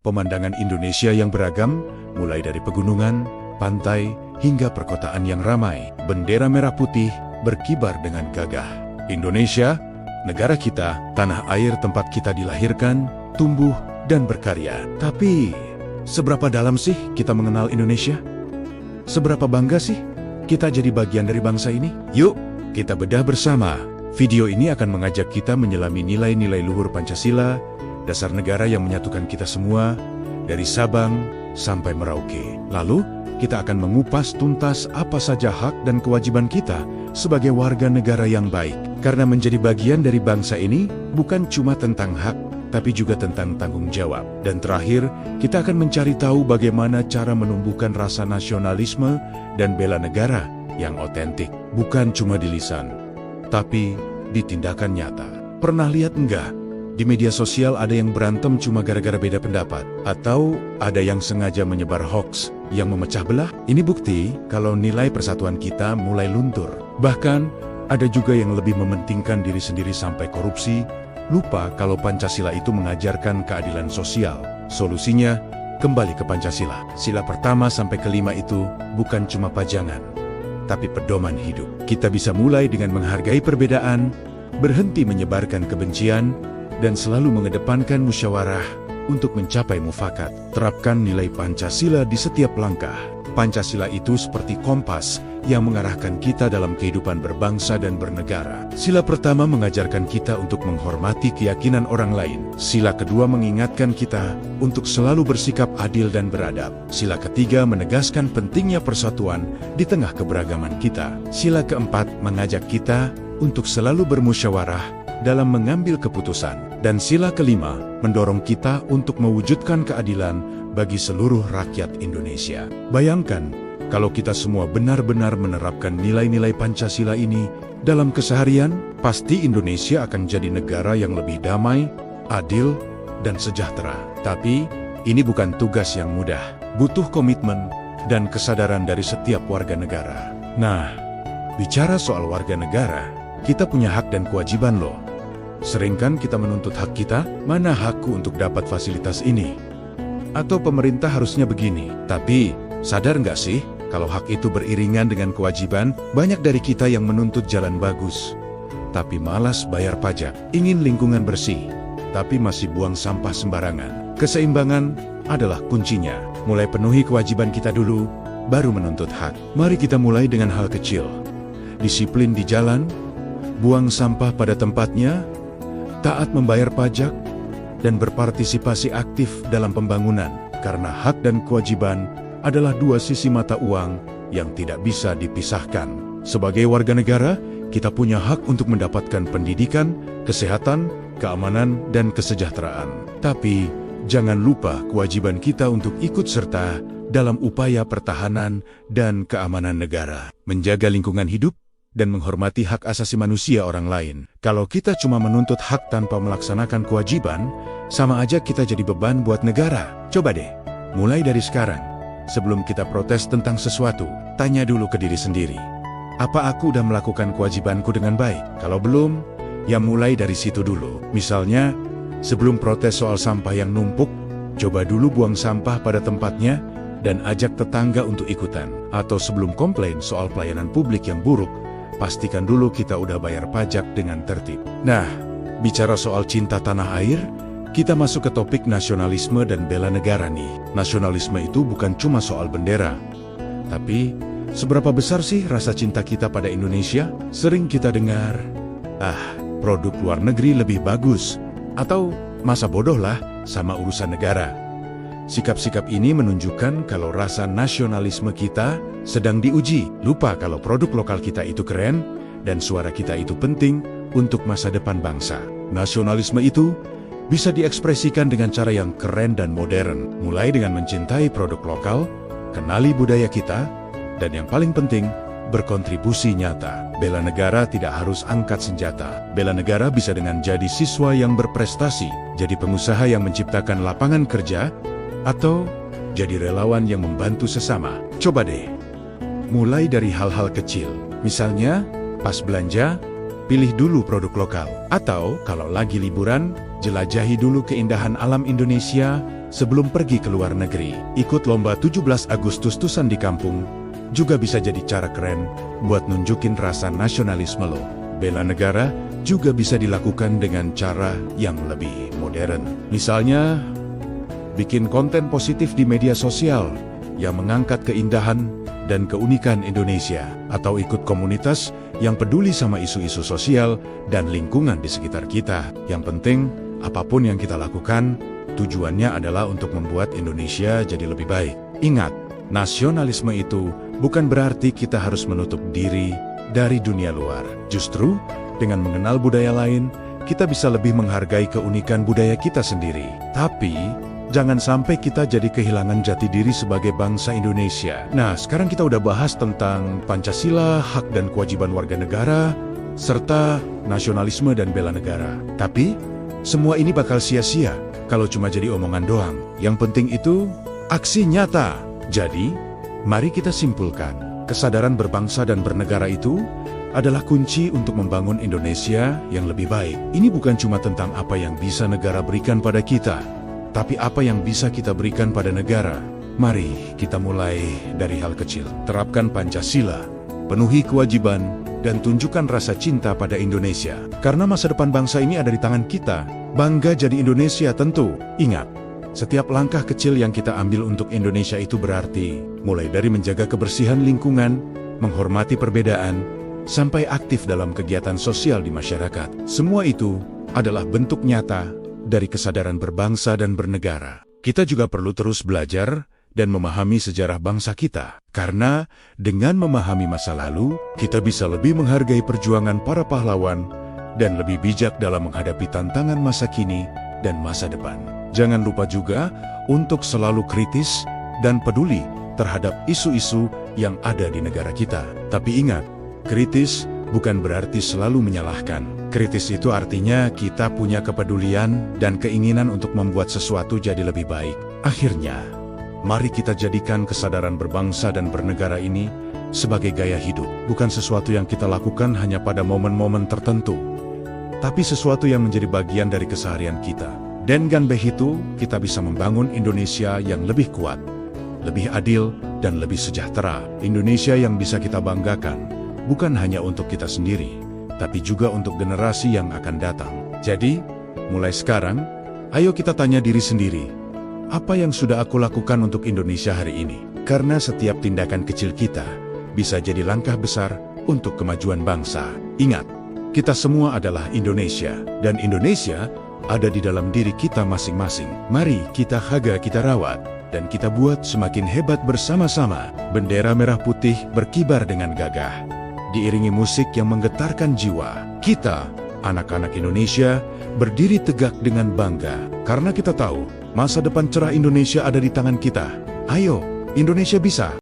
pemandangan Indonesia yang beragam, mulai dari pegunungan, pantai, hingga perkotaan yang ramai. Bendera merah putih berkibar dengan gagah. Indonesia, negara kita, tanah air tempat kita dilahirkan, tumbuh, dan berkarya. Tapi, seberapa dalam sih kita mengenal Indonesia? Seberapa bangga sih kita jadi bagian dari bangsa ini? Yuk, kita bedah bersama. Video ini akan mengajak kita menyelami nilai-nilai luhur Pancasila, dasar negara yang menyatukan kita semua, dari Sabang sampai Merauke. Lalu, kita akan mengupas tuntas apa saja hak dan kewajiban kita sebagai warga negara yang baik. Karena menjadi bagian dari bangsa ini bukan cuma tentang hak, tapi juga tentang tanggung jawab. Dan terakhir, kita akan mencari tahu bagaimana cara menumbuhkan rasa nasionalisme dan bela negara yang otentik. Bukan cuma di lisan, tapi di tindakan nyata. Pernah lihat enggak? Di media sosial ada yang berantem cuma gara-gara beda pendapat. Atau ada yang sengaja menyebar hoax yang memecah belah. Ini bukti kalau nilai persatuan kita mulai luntur. Bahkan, ada juga yang lebih mementingkan diri sendiri sampai korupsi, lupa kalau Pancasila itu mengajarkan keadilan sosial. Solusinya, kembali ke Pancasila. Sila pertama sampai kelima itu bukan cuma pajangan, tapi pedoman hidup. Kita bisa mulai dengan menghargai perbedaan, berhenti menyebarkan kebencian, dan selalu mengedepankan musyawarah untuk mencapai mufakat. Terapkan nilai Pancasila di setiap langkah. Pancasila itu seperti kompas yang mengarahkan kita dalam kehidupan berbangsa dan bernegara. Sila pertama mengajarkan kita untuk menghormati keyakinan orang lain. Sila kedua mengingatkan kita untuk selalu bersikap adil dan beradab. Sila ketiga menegaskan pentingnya persatuan di tengah keberagaman kita. Sila keempat mengajak kita untuk selalu bermusyawarah dalam mengambil keputusan. Dan sila kelima mendorong kita untuk mewujudkan keadilan bagi seluruh rakyat Indonesia. Bayangkan, kalau kita semua benar-benar menerapkan nilai-nilai Pancasila ini dalam keseharian, pasti Indonesia akan jadi negara yang lebih damai, adil, dan sejahtera. Tapi, ini bukan tugas yang mudah. Butuh komitmen dan kesadaran dari setiap warga negara. Nah, bicara soal warga negara, kita punya hak dan kewajiban loh. Sering kan kita menuntut hak kita, mana hakku untuk dapat fasilitas ini? Atau pemerintah harusnya begini. Tapi, sadar nggak sih, kalau hak itu beriringan dengan kewajiban, banyak dari kita yang menuntut jalan bagus, tapi malas bayar pajak. Ingin lingkungan bersih, tapi masih buang sampah sembarangan. Keseimbangan adalah kuncinya. Mulai penuhi kewajiban kita dulu, baru menuntut hak. Mari kita mulai dengan hal kecil. Disiplin di jalan, buang sampah pada tempatnya, taat membayar pajak, dan berpartisipasi aktif dalam pembangunan. Karena hak dan kewajiban adalah dua sisi mata uang yang tidak bisa dipisahkan. Sebagai warga negara, kita punya hak untuk mendapatkan pendidikan, kesehatan, keamanan, dan kesejahteraan. Tapi, jangan lupa kewajiban kita untuk ikut serta dalam upaya pertahanan dan keamanan negara. Menjaga lingkungan hidup dan menghormati hak asasi manusia orang lain. Kalau kita cuma menuntut hak tanpa melaksanakan kewajiban, sama aja kita jadi beban buat negara. Coba deh, mulai dari sekarang, sebelum kita protes tentang sesuatu, tanya dulu ke diri sendiri. Apa aku udah melakukan kewajibanku dengan baik? Kalau belum, ya mulai dari situ dulu. Misalnya, sebelum protes soal sampah yang numpuk, coba dulu buang sampah pada tempatnya dan ajak tetangga untuk ikutan. Atau sebelum komplain soal pelayanan publik yang buruk, pastikan dulu kita udah bayar pajak dengan tertib. Nah, bicara soal cinta tanah air, kita masuk ke topik nasionalisme dan bela negara nih. Nasionalisme itu bukan cuma soal bendera, tapi seberapa besar sih rasa cinta kita pada Indonesia? Sering kita dengar, produk luar negeri lebih bagus, atau masa bodoh lah sama urusan negara. Sikap-sikap ini menunjukkan kalau rasa nasionalisme kita sedang diuji. Lupa kalau produk lokal kita itu keren dan suara kita itu penting untuk masa depan bangsa. Nasionalisme itu bisa diekspresikan dengan cara yang keren dan modern. Mulai dengan mencintai produk lokal, kenali budaya kita, dan yang paling penting, berkontribusi nyata. Bela negara tidak harus angkat senjata. Bela negara bisa dengan jadi siswa yang berprestasi, jadi pengusaha yang menciptakan lapangan kerja, atau jadi relawan yang membantu sesama. Coba deh, mulai dari hal-hal kecil. Misalnya, pas belanja, pilih dulu produk lokal. Atau kalau lagi liburan, jelajahi dulu keindahan alam Indonesia sebelum pergi ke luar negeri. Ikut lomba 17 Agustusan di kampung juga bisa jadi cara keren buat nunjukin rasa nasionalisme lo. Bela negara juga bisa dilakukan dengan cara yang lebih modern. Misalnya, bikin konten positif di media sosial yang mengangkat keindahan dan keunikan Indonesia, atau ikut komunitas yang peduli sama isu-isu sosial dan lingkungan di sekitar kita. Yang penting, apapun yang kita lakukan, tujuannya adalah untuk membuat Indonesia jadi lebih baik. Ingat, nasionalisme itu bukan berarti kita harus menutup diri dari dunia luar. Justru, dengan mengenal budaya lain, kita bisa lebih menghargai keunikan budaya kita sendiri. Tapi, jangan sampai kita jadi kehilangan jati diri sebagai bangsa Indonesia. Nah, sekarang kita udah bahas tentang Pancasila, hak dan kewajiban warga negara, serta nasionalisme dan bela negara. Tapi, semua ini bakal sia-sia kalau cuma jadi omongan doang. Yang penting itu, aksi nyata. Jadi, mari kita simpulkan, kesadaran berbangsa dan bernegara itu adalah kunci untuk membangun Indonesia yang lebih baik. Ini bukan cuma tentang apa yang bisa negara berikan pada kita, tapi apa yang bisa kita berikan pada negara. Mari kita mulai dari hal kecil. Terapkan Pancasila, penuhi kewajiban, dan tunjukkan rasa cinta pada Indonesia. Karena masa depan bangsa ini ada di tangan kita. Bangga jadi Indonesia tentu. Ingat, setiap langkah kecil yang kita ambil untuk Indonesia itu berarti, mulai dari menjaga kebersihan lingkungan, menghormati perbedaan, sampai aktif dalam kegiatan sosial di masyarakat. Semua itu adalah bentuk nyata dari kesadaran berbangsa dan bernegara. Kita juga perlu terus belajar dan memahami sejarah bangsa kita. Karena dengan memahami masa lalu, kita bisa lebih menghargai perjuangan para pahlawan dan lebih bijak dalam menghadapi tantangan masa kini dan masa depan. Jangan lupa juga untuk selalu kritis dan peduli terhadap isu-isu yang ada di negara kita. Tapi ingat, kritis bukan berarti selalu menyalahkan. Kritis itu artinya kita punya kepedulian dan keinginan untuk membuat sesuatu jadi lebih baik. Akhirnya, mari kita jadikan kesadaran berbangsa dan bernegara ini sebagai gaya hidup. Bukan sesuatu yang kita lakukan hanya pada momen-momen tertentu, tapi sesuatu yang menjadi bagian dari keseharian kita. Dengan begitu, kita bisa membangun Indonesia yang lebih kuat, lebih adil, dan lebih sejahtera. Indonesia yang bisa kita banggakan, bukan hanya untuk kita sendiri, tapi juga untuk generasi yang akan datang. Jadi, mulai sekarang, ayo kita tanya diri sendiri, apa yang sudah aku lakukan untuk Indonesia hari ini? Karena setiap tindakan kecil kita bisa jadi langkah besar untuk kemajuan bangsa. Ingat, kita semua adalah Indonesia, dan Indonesia ada di dalam diri kita masing-masing. Mari kita jaga, kita rawat, dan kita buat semakin hebat bersama-sama. Bendera merah putih berkibar dengan gagah, diiringi musik yang menggetarkan jiwa. Kita, anak-anak Indonesia, berdiri tegak dengan bangga, karena kita tahu masa depan cerah Indonesia ada di tangan kita. Ayo, Indonesia bisa!